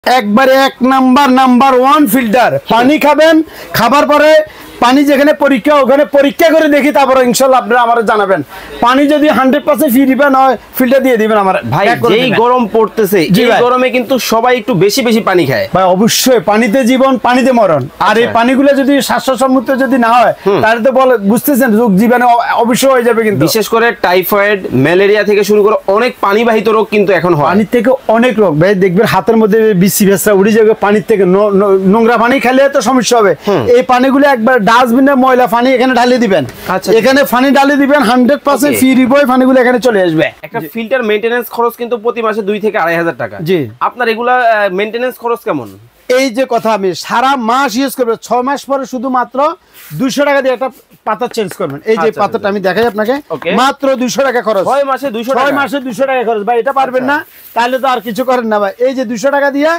একবারে এক number one filter পানি খাবেন, খাবার পরে পানি যেখানে পরীক্ষা ওখানে পরীক্ষা করে দেখি, তারপরে ইনশাআল্লাহ আপনারা আমারে জানাবেন। পানি যদি 100% ফ্রি দিবেন হয় ফিল্টার দিয়ে দিবেন আমার ভাই। যেই গরম পড়তেছে এই গরমে কিন্তু সবাই একটু বেশি বেশি পানি খায় ভাই। অবশ্যই পানিতে জীবন পানিতে মরণ। আর এই পানিগুলো যদি স্বাস্থ্যসম্মত যদি না হয় তাহলে তো বলে বুঝতেছেন রোগ জীবাণু অবশ্যই হয়ে যাবে। কিন্তু বিশেষ করে টাইফয়েড, ম্যালেরিয়া থেকে শুরু করে অনেক পানিবাহিত রোগ কিন্তু এখন হয়। পানির থেকে অনেক রোগ ভাই, দেখবেন হাতের মধ্যে বিসি ভেসা উড়ে যাবে পানির থেকে। নোংরা পানি খেলে তো সমস্যা হবে। এই পানিগুলো একবার ডাস্টবিনে ময়লা পানি এখানে ঢালে দিবেন, এখানে পানি ঢালে দিবেন 100% ফ্রি বই পানিগুলো এখানে চলে আসবে। একটা ফিল্টার মেইনটেনেন্স খরচ কিন্তু প্রতি মাসে 2 থেকে 2.5 টাকা। জি, আপনার এগুলা মেইনটেনেন্স খরচ কেমন? এই যে কথা আমি সারা মাস ইউজ করব, 6 মাস পরে শুধুমাত্র 200 টাকা দিয়ে একটা পাতা চেঞ্জ করবেন। এই যে পাতাটা আমি দেখাই আপনাকে, মাত্র 200 টাকা খরচ। 6 মাসে 200 টাকা, 6 মাসে 200 টাকা খরচ ভাই। এটা পারবেন না তাহলে তো আর কিছু করেন না ভাই। এই যে 200 টাকা দিয়ে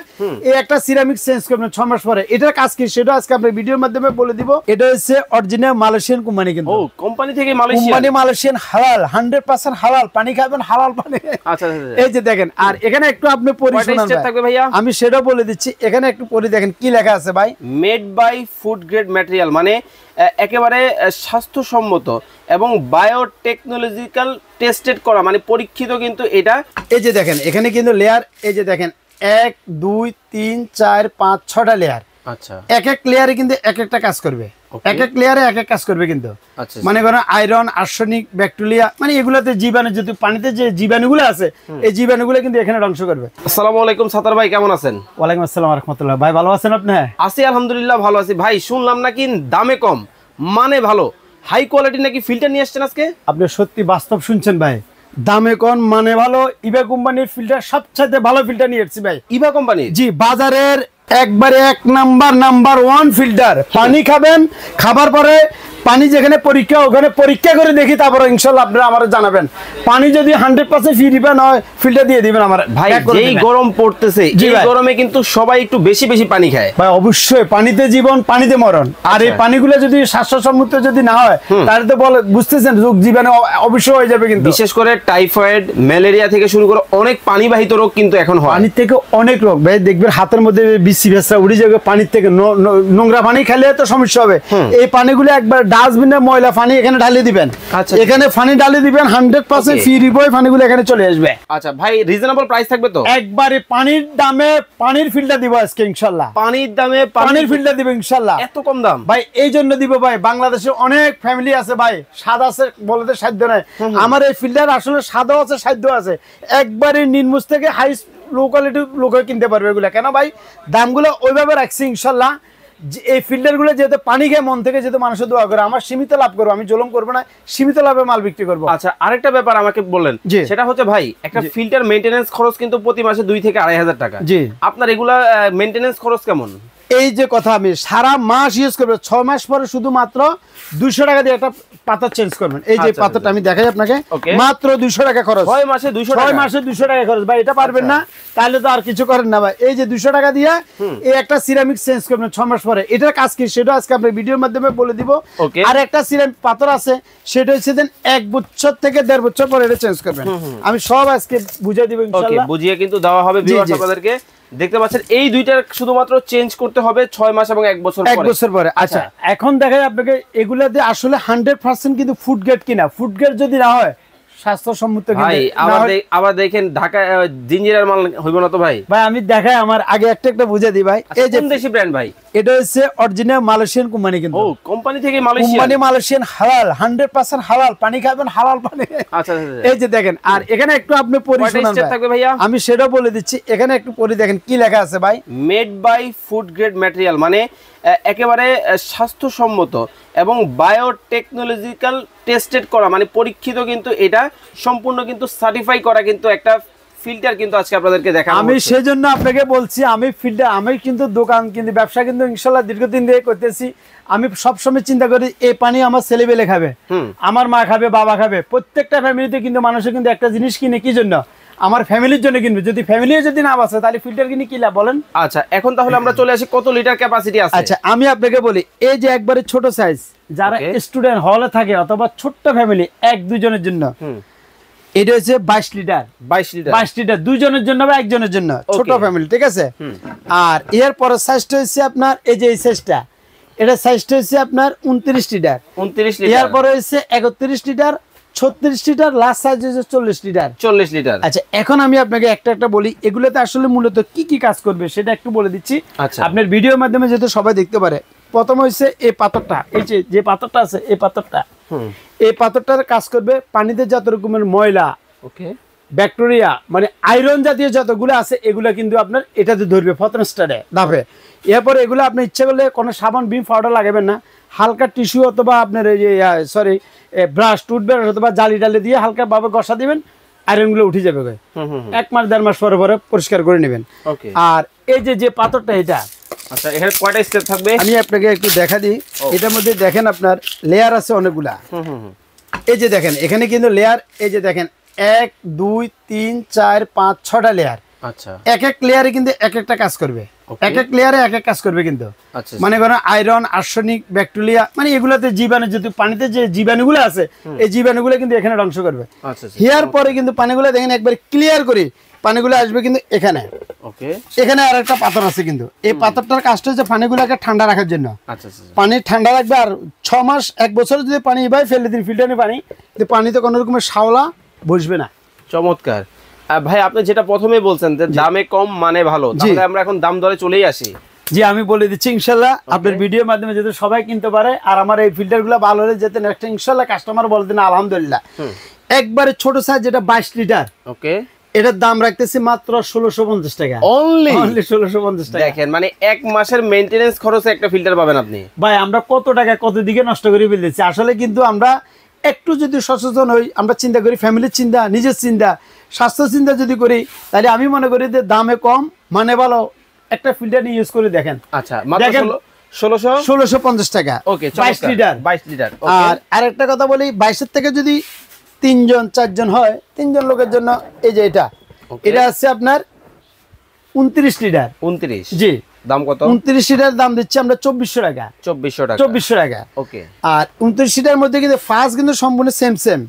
এই একটা সিরামিক চেঞ্জ করবেন 6 মাস পরে। এটার কাজ কি সেটা আজকে আমরা ভিডিওর মাধ্যমে বলে দিব। এটা হচ্ছে অরিজিনাল মালয়েশিয়ান কোম্পানি। কিন্তু ও কোম্পানি থেকে মালয়েশিয়া, কোম্পানি মালয়েশিয়ান হালাল, 100% হালাল পানি খাবেন, হালাল পানি। আচ্ছা এই যে দেখেন। আর এখানে একটু আপনি পড়ি শুনুন ভাই, আমি সেটা বলে দিচ্ছি। এখানে একটু পড়ি দেখেন কি লেখা আছে ভাই। Made by food grade material, মানে একেবারে স্বাস্থ্যসম্মত এবং বায়োটেকনোলজিক্যাল টেস্টেড করা, মানে পরীক্ষিত কিন্তু এটা। এই যে দেখেন এখানে কিন্তু লেয়ার, এই যে দেখেন 1 2 3 4 5 6টা লেয়ার। আচ্ছা, এক এক লেয়ারে কিন্তু এক একটা কাজ করবে, এক এক লেয়ারে এক এক কাজ করবে। কিন্তু মানে করেন আয়রন, আর্সেনিক, ব্যাকটেরিয়া, মানে এগুলাতে জীবাণু, যেহেতু পানিতে যে জীবাণুগুলো আছে এই জীবাণুগুলো কিন্তু এখানে ধ্বংস করবে। আসসালামু আলাইকুম সাতার ভাই, কেমন আছেন? ওয়ালাইকুম আসসালাম ওয়া রাহমাতুল্লাহ। ভাই ভালো আছেন আপনি? আছি আলহামদুলিল্লাহ, ভালো আছি। ভাই শুনলাম নাকি দামে কম মানে ভালো, হাই কোয়ালিটি নাকি ফিল্টার নিয়ে আসছেন আজকে? আপনি সত্যি বাস্তব শুনছেন ভাই। দামে কম মানে ভালো, ইভা কোম্পানির ফিল্টার সবচেয়ে ভালো ফিল্টার নিয়ে এসেছি ভাই। ইভা কোম্পানি? জি, বাজারের একবারে এক নাম্বার ওয়ান ফিল্টার। পানি খাবেন, খাবার পরে পানি যেখানে পরীক্ষা ওখানে পরীক্ষা করে দেখি, তারপরে ইনশাআল্লাহ আপনারা আমারে জানাবেন। পানি যদি 100% ফ্রি দিবেন হয় ফিল্টার দিয়ে দিবেন আমার ভাই। যেই গরম পড়তেছে এই গরমে কিন্তু সবাই একটু বেশি বেশি পানি খায় ভাই। অবশ্যই পানিতে জীবন পানিতে মরণ। আর এই পানিগুলো যদি স্বাস্থ্যসম্মত যদি না হয় তাহলে তো বলে বুঝতেছেন রোগ জীবাণু অবশ্যই হয়ে যাবে। কিন্তু বিশেষ করে টাইফয়েড, ম্যালেরিয়া থেকে শুরু করে অনেক পানিবাহিত রোগ কিন্তু এখন হয়। পানির থেকে অনেক রোগ ভাই, দেখবেন হাতের মধ্যে বিসি ভেসা উড়ে যাবে পানির থেকে। নোংরা পানি খেলে তো সমস্যা হবে। এই পানিগুলো একবার ডাস্টবিনে ময়লা পানি এখানে ঢালে দিবেন, এখানে পানি ঢালে দিবেন 100% ফ্রি বই পানিগুলো এখানে চলে আসবে। আচ্ছা ভাই, রিজনেবল প্রাইস থাকবে তো? একবারে পানির দামে পানির ফিল্টার দিব আজকে ইনশাআল্লাহ। পানির দামে পানির ফিল্টার দিব ইনশাআল্লাহ। এত কম দাম ভাই এই জন্য দিব ভাই, বাংলাদেশে অনেক ফ্যামিলি আছে ভাই, স্বাদ আছে বলতে সাধ্য নাই। আমার এই ফিল্টার আসলে স্বাদও আছে সাধ্য আছে। একবারে নিম্নমুজ থেকে হাই লো কোয়ালিটি লোকে কিনতে পারবে এগুলো। কেন ভাই দামগুলো ওইভাবে রাখছি ইনশাআল্লাহ। এই ফিল্টার গুলো যেহেতু পানি খেয়ে মন থেকে যেহেতু মানুষের দোয়া করে, আমার সীমিত লাভ করবো, আমি জুলুম করবো না, সীমিত লাভে মাল বিক্রি করবো। আচ্ছা, আরেকটা ব্যাপার আমাকে বললেন, সেটা হচ্ছে ভাই একটা ফিল্টার মেইনটেনেন্স খরচ কিন্তু প্রতি মাসে 2 থেকে 2.5 টাকা। জি, আপনার এগুলা মেইনটেনেন্স খরচ কেমন? এই যে কথা আমি সারা মাস ইউজ করবো, 6 মাস পরে শুধুমাত্র 200 টাকা দিয়ে একটা পাতা চেঞ্জ করবেন। এই যে পাতাটা আমি দেখাই আপনাকে, মাত্র 200 টাকা খরচ। 6 মাসে 200 টাকা, 6 মাসে 200 টাকা খরচ ভাই। এটা পারবেন না তাহলে তো আর কিছু করেন না ভাই। এই যে 200 টাকা দিয়ে এই একটা সিরামিক চেঞ্জ করবেন 6 মাস পরে। এটার কাজ কি সেটা আজকে আমরা ভিডিওর মাধ্যমে বলে দিব। আর একটা সিরামিক পাথর আছে, সেটা হচ্ছে দেন 1 বছর থেকে 1.5 বছর পরে এটা চেঞ্জ করবেন। আমি সব আজকে বুঝিয়ে দিব ইনশাআল্লাহ। বুঝিয়ে কিন্তু দেওয়া হবে ভিউয়ার্স আপনাদেরকে। দেখতে পাচ্ছেন এই দুইটার শুধুমাত্র চেঞ্জ করতে হবে 6 মাস এবং 1 বছর পরে। 1 বছর পরে। আচ্ছা, এখন দেখাই আপনাকে এগুলাতে আসলে 100% কিন্তু ফুড গ্রেড কিনা। ফুড গ্রেড যদি না হয় স্বাস্থ্যসম্মত ভাই, আবার দেখেন ঢাকা জিঞ্জিরার মাল হইব না তো ভাই? ভাই আমি দেখাই, আমার আগে একটা বুঝে দিই ভাই। এই যে দেশি ব্র্যান্ড ভাই, এটা হচ্ছে অরিজিনাল মালয়েশিয়ান কোম্পানি। কিন্তু ও কোম্পানি থেকে মালয়েশিয়া, কোম্পানি মালয়েশিয়ান হালাল, 100% হালাল পানি খাবেন, হালাল পানি। আচ্ছা, এই যে দেখেন। আর এখানে একটু আপনি পড়ি শুনুন থাকবে ভাইয়া, আমি সেটা বলে দিচ্ছি। এখানে একটু পড়ি দেখেন কি লেখা আছে ভাই। Made by food grade material, মানে একেবারে স্বাস্থ্যসম্মত এবং বায়োটেকনোলজিক্যাল টেস্টেড করা, মানে পরীক্ষিত কিন্তু এটা সম্পূর্ণ কিন্তু সার্টিফাই করা কিন্তু একটা ফিল্টার কিন্তু আজকে আপনাদেরকে দেখাবো। আমি সেজন্য আপনাকে বলছি, আমি ফিল্টার, আমি কিন্তু দোকান কিন্তু ব্যবসা কিন্তু ইনশাআল্লাহ দীর্ঘদিন ধরে করতেছি। আমি সবসময় চিন্তা করি এই পানি আমার ছেলেবেলে খাবে, আমার মা খাবে, বাবা খাবে। প্রত্যেকটা ফ্যামিলিতে কিন্তু মানুষের কিন্তু একটা জিনিস কিনে কি জন্য, আমার ফ্যামিলির জন্য কিনবে। যদি ফ্যামিলি যদি না বাঁচে তাহলে ফিল্টার কিনে কি লাভ বলেন? আচ্ছা, এখন তাহলে আমরা চলে আসি কত লিটার ক্যাপাসিটি আছে। আচ্ছা, আমি আপনাকে বলি, এই যে একবারে ছোট সাইজ, যারা স্টুডেন্ট হলে থাকে অথবা ছোট্ট ফ্যামিলি 1-2 জনের জন্য, এটা হচ্ছে 22 লিটার। 22 লিটার দুইজনের জন্য বা একজনের জন্য, ছোট ফ্যামিলি, ঠিক আছে। আর এর পরের সাইজটা হচ্ছে আপনার এই যে এই সাইজটা, এটা সাইজটা হচ্ছে আপনার 29 লিটার। 29 লিটার। এর পরে হচ্ছে 31 লিটার, 36 লিটার, লাস্ট সাইজ হচ্ছে 40 লিটার। 40 লিটার। আচ্ছা, এখন আমি আপনাকে একটা একটা বলি এগুলোতে আসলে মূলত কি কি কাজ করবে সেটা একটু বলে দিচ্ছি। আচ্ছা, আপনার ভিডিওর মাধ্যমে যাতে সবাই দেখতে পারে। প্রথম হচ্ছে এই পাথরটা, এই যে পাথরটা আছে, এই পাথরটা, এই পাথরটার কাজ করবে পানিতে যত রকমের ময়লা, ওকে, ব্যাকটেরিয়া মানে আয়রন জাতীয় যতগুলো আছে এগুলো কিন্তু আপনার এটাতে ধরবে প্রথম স্টারে ধাপে। এরপরে এগুলো আপনি ইচ্ছে করলে কোনো সাবান বিম পাউডার লাগাবেন না, হালকা টিস্যু অথবা আপনার এই যে সরি ব্রাশ, টুথব্রাশ অথবা জালি ডালি দিয়ে হালকা ভাবে ঘষা দিবেন, আয়রনগুলো উঠে যাবে। 1 মাস 1.5 মাস পরে পরে পরিষ্কার করে নেবেন। আর এই যে পাথরটা এটা, আচ্ছা, এখানে কয়টা স্টেপ থাকবে আমি আপনাকে একটু দেখা দিই। এটার মধ্যে দেখেন আপনার লেয়ার আছে অনেকগুলা। এই যে দেখেন এখানে কিন্তু লেয়ার, এই যে দেখেন 1 2 3 4 5 6টা লেয়ার। আচ্ছা, এক এক লেয়ারে কিন্তু এক একটা কাজ করবে, এক এক লেয়ারে এক এক কাজ করবে কিন্তু। মানে করেন আয়রন, আর্সেনিক, ব্যাকটেরিয়া মানে এগুলাতে জীবাণু, যদি পানিতে যে জীবাণুগুলো আছে এই জীবাণুগুলো কিন্তু এখানে ধ্বংস করবে। হিয়ার পরে কিন্তু পানিগুলো দেখেন একবার ক্লিয়ার করে পানিগুলো আসবে কিন্তু এখানে। ওকে, এখানে আর একটা পাথর আছে কিন্তু এই পাথরটার কাজটা হচ্ছে পানিগুলোকে ঠান্ডা রাখার জন্য। পানি ঠান্ডা রাখবে আর 6 মাস 1 বছর যদি পানি এভাবে ফেলে দিন ফিল্টারে পানি, পানিতে কোনো রকমের শ্যাওলা বসবে না। চমৎকার ভাই, আপনি যেটা প্রথমে বলছেন যে দামে কম মানে ভালো, তাহলে আমরা এখন দাম দরে চলেই আসি। জি, আমি বলে দিচ্ছি ইনশাআল্লাহ আপনার ভিডিওর মাধ্যমে যাতে সবাই কিনতে পারে আর আমার এই ফিল্টারগুলো ভালো হলে যাতে নেক্সট ইনশাআল্লাহ কাস্টমার বলে দিন আলহামদুলিল্লাহ। একবারে ছোট সাইজ যেটা 22 লিটার, ওকে, এটার দাম রাখতেছি মাত্র 1650 টাকা। অনলি 1650 টাকা। দেখেন মানে 1 মাসের মেইনটেনেন্স খরচে একটা ফিল্টার পাবেন আপনি। ভাই আমরা কত টাকা কত দিকে নষ্ট করে ফেলেছি আসলে, কিন্তু আমরা একটু যদি সচেতন হই, আমরা চিন্তা করি ফ্যামিলির চিন্তা, নিজের চিন্তা, স্বাস্থ্য চিন্তা যদি করি, তাহলে আমি মনে করি যে দামে কম মানে ভালো একটা ফিল্টার নিয়ে ইউজ করে দেখেন। আচ্ছা, মাত্র 1650 টাকা। ওকে, 22 লিটার। 22 লিটার। আর আরেকটা কথা বলি, 22 থেকে যদি 3 জন 4 জন হয়, 3 জন লোকের জন্য এই যে এটা আছে আপনার 29 লিটার। 29? জি। দাম কত? 29 লিটার দাম দিচ্ছি আমরা 2400 টাকা। 2400 টাকা। ওকে। আর 29 লিটার মধ্যে কিন্তু ফার্স্ট কিন্তু সম্পূর্ণ সেম।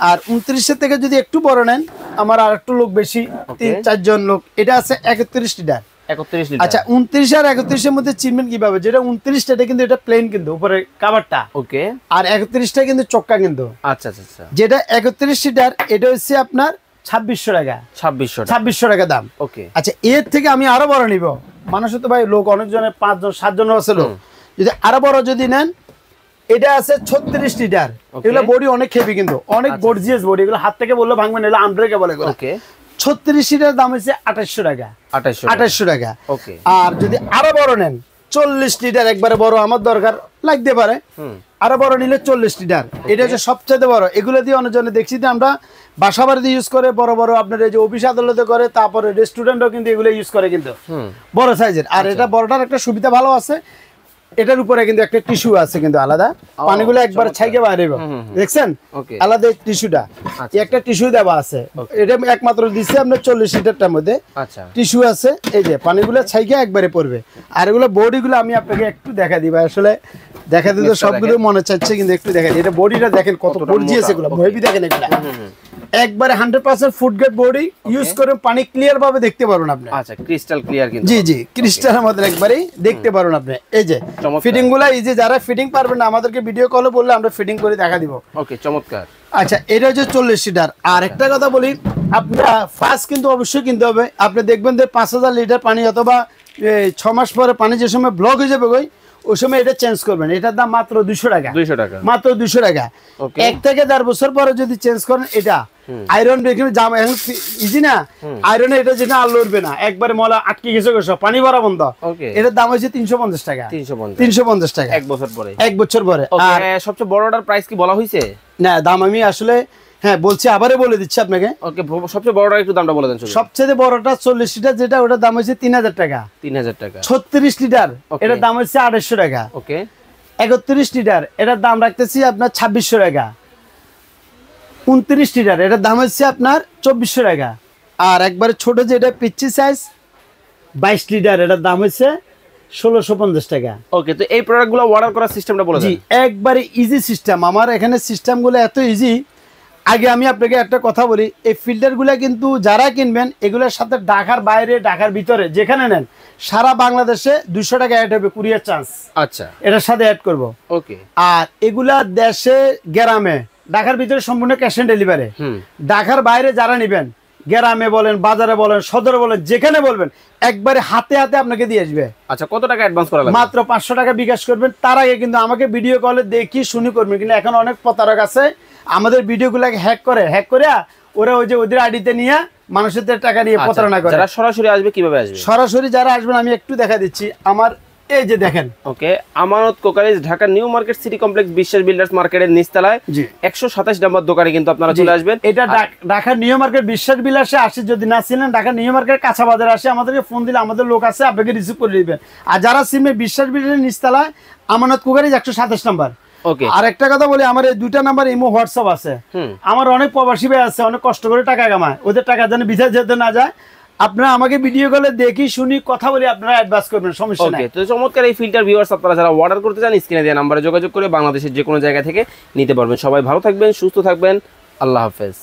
আর 29 থেকে যদি একটু বড় নেন, আমার আর একটু লোক বেশি, 3-4 জন লোক, এটা আছে 31 লিটার। 31 লিটার। আচ্ছা, 29 আর 31 এর মধ্যে চিনবেন কিভাবে? যেটা 29 টা কিন্তু এটা প্লেন কিন্তু উপরে কভারটা, ওকে, আর 31 টা কিন্তু চক্কা কিন্তু। আচ্ছা। যেটা 31 লিটার এটা হচ্ছে আপনার 2600 টাকা। 2600 টাকা দাম। ওকে। আচ্ছা, এর থেকে আমি আরো বড় নিব, মানুষ তো ভাই লোক অনেক জনের 5 জন 7 জন আছে লোক, যদি আরো বড় যদি নেন, এটা আছে 36 লিটার। এগুলো বডি অনেক হেভি কিন্তু, অনেক গর্জিয়াস বডি, এগুলো হাত থেকে বললে ভাঙবে না, এগুলো আনব্রেকেবল এগুলো। ওকে। 36 লিটার দাম হচ্ছে 2800 টাকা। 2800 টাকা। ওকে। আর যদি আরো বড় নেন, 40 লিটার একবারে বড় আমার দরকার লাগতে পারে, আরো বড় নিলে 40 লিটার। এটা হচ্ছে সবচেয়ে বড়। এগুলো দিয়ে অনেকজনে দেখছি যে আমরা বাসা বাড়িতে ইউজ করে, বড় বড় আপনার এই যে অফিস আদালতে করে, তারপরে রেস্টুরেন্টও কিন্তু এগুলো ইউজ করে কিন্তু বড় সাইজের। আর এটা বড়টার একটা সুবিধা ভালো আছে, এটার উপরে কিন্তু একটা টিস্যু আছে কিন্তু আলাদা, পানিগুলো একবার ছাইকে বাইরে দেখছেন আলাদা টিস্যুটা, একটা টিস্যু দেওয়া আছে। এটা একমাত্র দিচ্ছে আপনার 40 লিটারটার মধ্যে টিস্যু আছে, এই যে পানিগুলো ছাইকে একবারে পড়বে। আর এগুলো বডিগুলো আমি আপনাকে একটু দেখা দিই, আসলে দেখা দিতে সবগুলো মনে চাচ্ছে, কিন্তু একটু দেখেন এটা বডিটা দেখেন কত গর্জিয়াস, এগুলো হেভি দেখেন, এগুলো একবারে 100% ফুড গ্রেড বডি, ইউজ করে পানি ক্লিয়ার ভাবে দেখতে পারবেন আপনি। আচ্ছা, ক্রিস্টাল ক্লিয়ার কিন্তু। জি, ক্রিস্টালের মতো একবারে দেখতে পারবেন আপনি। এই যে ফিটিং গুলা, এই যে যারা ফিটিং পারবেন না আমাদেরকে ভিডিও কলে বললে আমরা ফিটিং করে দেখা দিব। ওকে, চমৎকার। আচ্ছা, এটা হচ্ছে 40 লিটার। আর একটা কথা বলি, আপনারা ফার্স্ট কিন্তু অবশ্যই কিনতে হবে। আপনি দেখবেন যে 5000 লিটার পানি অথবা 6 মাস পরে পানি যে সময় ব্লক হয়ে যাবে ওই সময় এটা চেঞ্জ করবেন। এটার দাম মাত্র 200 টাকা। মাত্র 200 টাকা। 1 থেকে 1.5 বছর পরে যদি চেঞ্জ করেন, এটা আয়রন ব্রেকিং জাম এখন ইজি না, আয়রনে এটা যেটা আর লড়বে না, একবারে মলা আটকে গেছে সব পানি ভরা বন্ধ। এটার দাম হচ্ছে 350 টাকা। 350 টাকা 1 বছর পরে। 1 বছর পরে। আর সবচেয়ে বড়টার প্রাইস কি বলা হয়েছে? না, দাম আমি আসলে হ্যাঁ বলছি, আবারও বলে দিচ্ছি আপনাকে। ওকে, সবচেয়ে বড়টা একটু দামটা বলে দেন। সবচেয়ে বড়টা 40 লিটার যেটা, ওটার দাম হচ্ছে 3000 টাকা। 3000 টাকা। 36 লিটার এটার দাম হচ্ছে 2800 টাকা। ওকে। 31 লিটার এটার দাম রাখতেছি আপনার 2600 টাকা। 29 লিটার এটার দাম হচ্ছে আপনার 2400 টাকা। আর একবারে ছোট যেটা পিচ্ছি সাইজ 22 লিটার এটার দাম হচ্ছে 1650 টাকা। ওকে, তো এই প্রোডাক্টগুলো অর্ডার করার সিস্টেমটা বলে দেন। জি, একবারে ইজি সিস্টেম। আমার এখানে সিস্টেমগুলো এত ইজি, আগে আমি আপনাকে একটা কথা বলি, এই ফিল্টারগুলো কিন্তু যারা কিনবেন এগুলোর সাথে ঢাকার বাইরে ঢাকার ভিতরে যেখানে নেন সারা বাংলাদেশে 200 টাকা অ্যাড হবে কুরিয়ার চার্জ। আচ্ছা, এটার সাথে অ্যাড করব। ওকে। আর এগুলা দেশে গ্রামে ঢাকার ভিতরে সম্পূর্ণ ক্যাশ অন ডেলিভারি। ঢাকার বাইরে যারা নেবেন গ্রামে বলেন বাজারে বলেন সদরে বলেন যেখানে বলবেন একবারে হাতে হাতে আপনাকে দিয়ে আসবে। আচ্ছা, কত টাকা অ্যাডভান্স করা লাগবে? মাত্র 500 টাকা বিকাশ করবেন। তার আগে কিন্তু আমাকে ভিডিও কলে দেখি শুনি করবেন, কিন্তু এখন অনেক প্রতারক আছে আমাদের ভিডিওগুলোকে হ্যাক করে ওরা ওই যে ওদের আইডিতে নিয়ে মানুষের টাকা নিয়ে প্রতারণা করে। যারা সরাসরি আসবে কিভাবে আসবে? সরাসরি যারা আসবেন আমি একটু দেখা দিচ্ছি, আমার এই যে দেখেন, ওকে, আমানত crockeries, Dhaka new market city complex, বিশ্বাস বিল্ডার্স মার্কেটের নিচতলায় 127 নম্বর দোকানে কিন্তু আপনারা চলে আসবেন। এটা ঢাকা নিউ মার্কেট বিশ্বাস বিলাসে আসে, যদি না ছিলেন ঢাকা নিউ মার্কেট কাঁচা বাজারে আসে আমাদেরকে ফোন দিলে আমাদের লোক আছে আপনাকে রিসিভ করে দিবেন। আর যারা সিমে বিশ্বাস বিলাসের নিচতলায় আমানত কোকারিজ 127 নম্বর। ওকে, আর একটা কথা বলি, আমার এই দুইটা নাম্বার ইমো হোয়াটসঅ্যাপ আছে। আমার অনেক প্রবাসী ভাই আছে অনেক কষ্ট করে টাকা কামায়, ওদের টাকা যেন বিদেশ যেতে না যায়। আপনারা আমাকে ভিডিও কলে দেখি শুনি কথা বলি আপনারা অ্যাডভান্স করবেন, সমস্যা নাই। ওকে, তো চমৎকার এই ফিল্টার ভিউয়ার্স আপনারা যারা অর্ডার করতে চান স্ক্রিনে দেওয়া নম্বরে যোগাযোগ করে বাংলাদেশের যে কোনো জায়গা থেকে নিতে পারবেন। সবাই ভালো থাকবেন, সুস্থ থাকবেন, আল্লাহ হাফেজ।